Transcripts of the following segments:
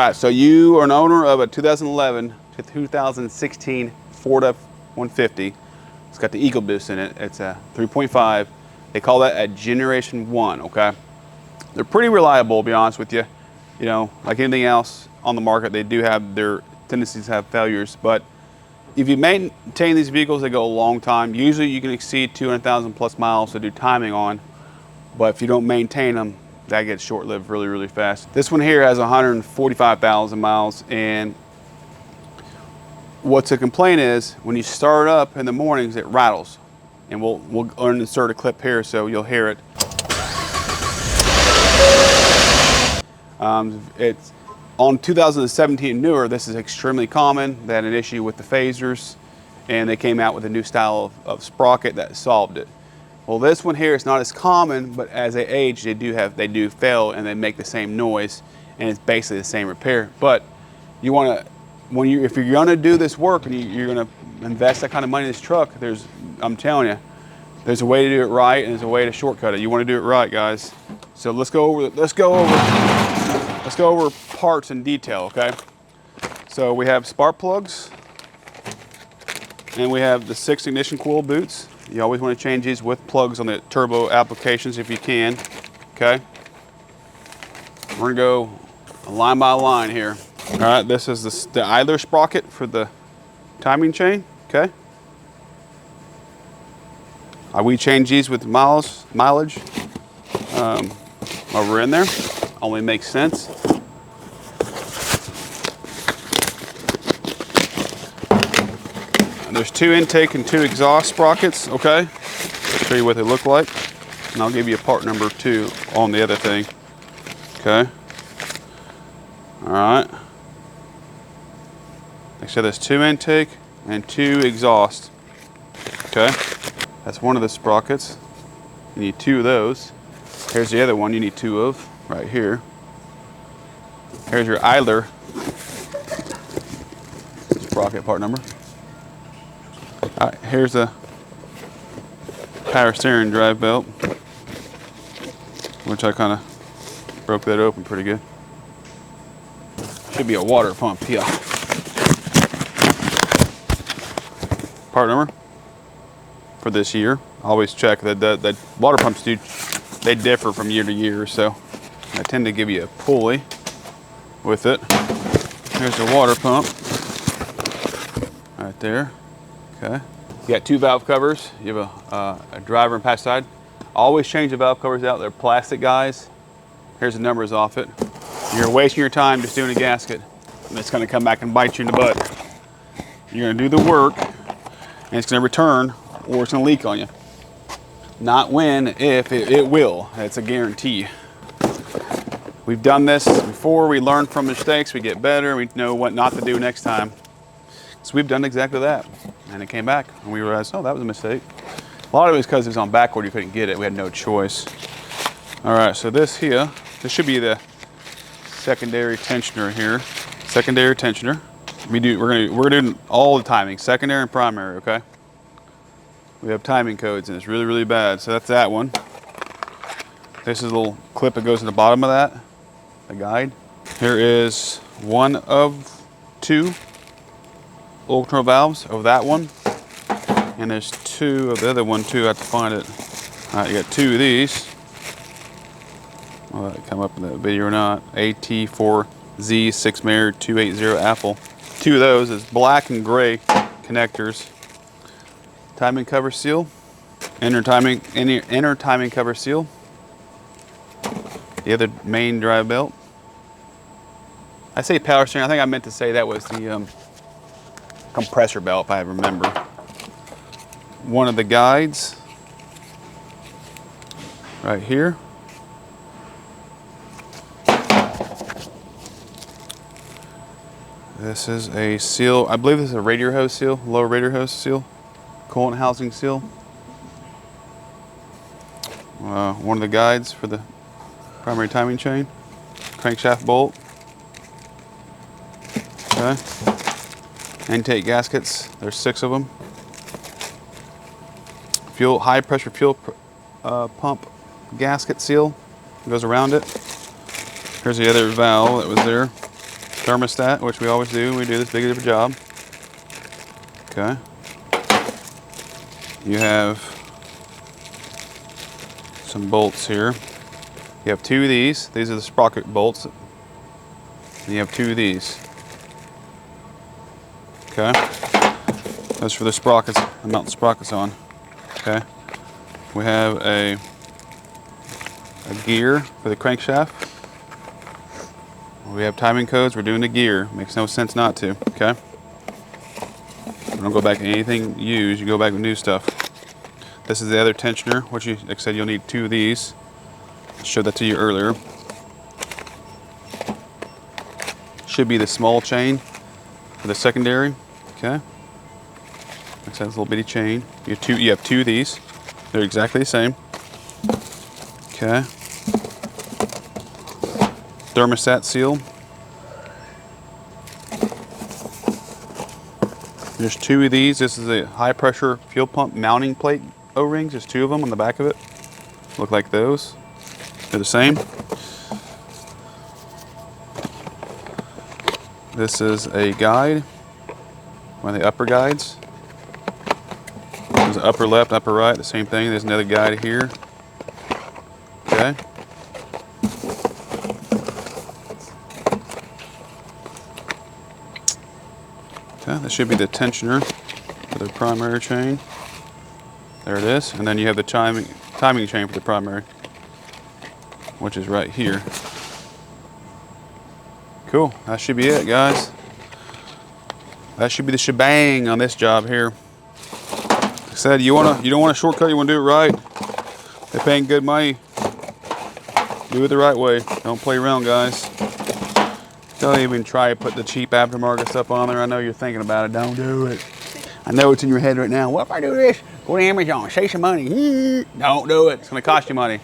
right, so you are an owner of a 2011 to 2016 Ford F150. It's got the EcoBoost in it. It's a 3.5. They call that a Generation 1, okay? They're pretty reliable, to be honest with you. You know, like anything else on the market, they do have their tendencies to have failures, but if you maintain these vehicles, they go a long time. Usually you can exceed 200,000 plus miles to do timing on, but if you don't maintain them, that gets short-lived really, really fast. This one here has 145,000 miles, and what's a complaint is when you start up in the mornings, it rattles. And we'll insert a clip here so you'll hear it. It's on 2017 newer, this is extremely common. They had an issue with the phasers, and they came out with a new style of sprocket that solved it. Well, this one here is not as common, but as they age, they do fail and they make the same noise, and it's basically the same repair. But you want to, if you're going to do this work and you're going to invest that kind of money in this truck, I'm telling you, there's a way to do it right and there's a way to shortcut it. You want to do it right, guys. So let's go over parts in detail, okay? So we have spark plugs, and we have the 6 ignition coil boots. You always want to change these with plugs on the turbo applications if you can, okay? We're gonna go line by line here. All right, this is the idler sprocket for the timing chain, okay? We change these with mileage over in there. Only makes sense. There's 2 intake and 2 exhaust sprockets, okay? I'll show you what they look like. And I'll give you a part number 2 on the other thing, okay? All right. Like I said, there's 2 intake and 2 exhaust, okay? That's one of the sprockets. You need 2 of those. Here's the other one you need 2 of, right here. Here's your idler sprocket part number. All right, here's a power steering drive belt, which I kind of broke that open pretty good. Should be a water pump, yeah. Part number for this year. Always check that water pumps they differ from year to year, so I tend to give you a pulley with it. Here's the water pump right there. Okay. You got 2 valve covers. You have a driver and passenger side. Always change the valve covers out. They're plastic, guys. Here's the numbers off it. You're wasting your time just doing a gasket, and it's going to come back and bite you in the butt. You're going to do the work, and it's going to return, or it's going to leak on you. Not when, if, it will. It's a guarantee. We've done this before. We learn from mistakes. We get better. We know what not to do next time. So we've done exactly that. And it came back, and we realized, oh, that was a mistake. A lot of it was because it was on backward. You couldn't get it. We had no choice. All right, so this here, this should be the secondary tensioner here. Secondary tensioner. We're gonna do all the timing, secondary and primary, okay? We have timing codes, and it's really, really bad. So that's that one. This is a little clip that goes in the bottom of that, a guide. Here is 1 of 2 oil control valves of that one. And there's 2 of the other one too. I have to find it. All right, you got 2 of these. Will that come up in that video or not? AT4Z 6 Mirror 280 Apple. 2 of those is black and gray connectors. Timing cover seal. Inner timing cover seal. The other main drive belt. I say power steering. I think I meant to say that was the compressor belt, if I remember. One of the guides right here. This is a seal. I believe this is a radiator hose seal, lower radiator hose seal, coolant housing seal. One of the guides for the primary timing chain, crankshaft bolt. Okay. Intake gaskets. There's 6 of them. High pressure fuel pump gasket seal goes around it. Here's the other valve that was there. thermostat, which we always do when we do this big of a job. Okay. You have some bolts here. You have 2 of these. These are the sprocket bolts. And you have 2 of these. Okay. That's for the sprockets. I mount the sprockets on. Okay. We have a gear for the crankshaft. We have timing codes. We're doing the gear. Makes no sense not to. Okay. We don't go back to anything used. You go back to new stuff. This is the other tensioner, which like I said, you'll need 2 of these. I showed that to you earlier. Should be the small chain for the secondary. Okay. Like I said, it's a little bitty chain. You have 2 of these. They're exactly the same. Okay. Thermostat seal. There's 2 of these. This is a high pressure fuel pump mounting plate O-rings. There's 2 of them on the back of it. Look like those. They're the same. This is a guide. One of the upper guides. There's upper left, upper right, the same thing. There's another guide here. Okay. Okay, that should be the tensioner for the primary chain. There it is. And then you have the timing chain for the primary, which is right here. Cool. That should be it, guys. That should be the shebang on this job here. Like I said, you don't want a shortcut. You want to do it right. They're paying good money. Do it the right way. Don't play around, guys. Don't even try to put the cheap aftermarket stuff on there. I know you're thinking about it. Don't do it. I know it's in your head right now. What if I do this? Go to Amazon, save some money. Don't do it. It's going to cost you money.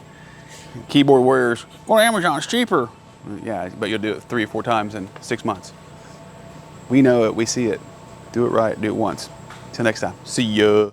Keyboard warriors. Go to Amazon. It's cheaper. Yeah, but you'll do it 3 or 4 times in 6 months. We know it. We see it. Do it right. Do it once. Till next time. See ya.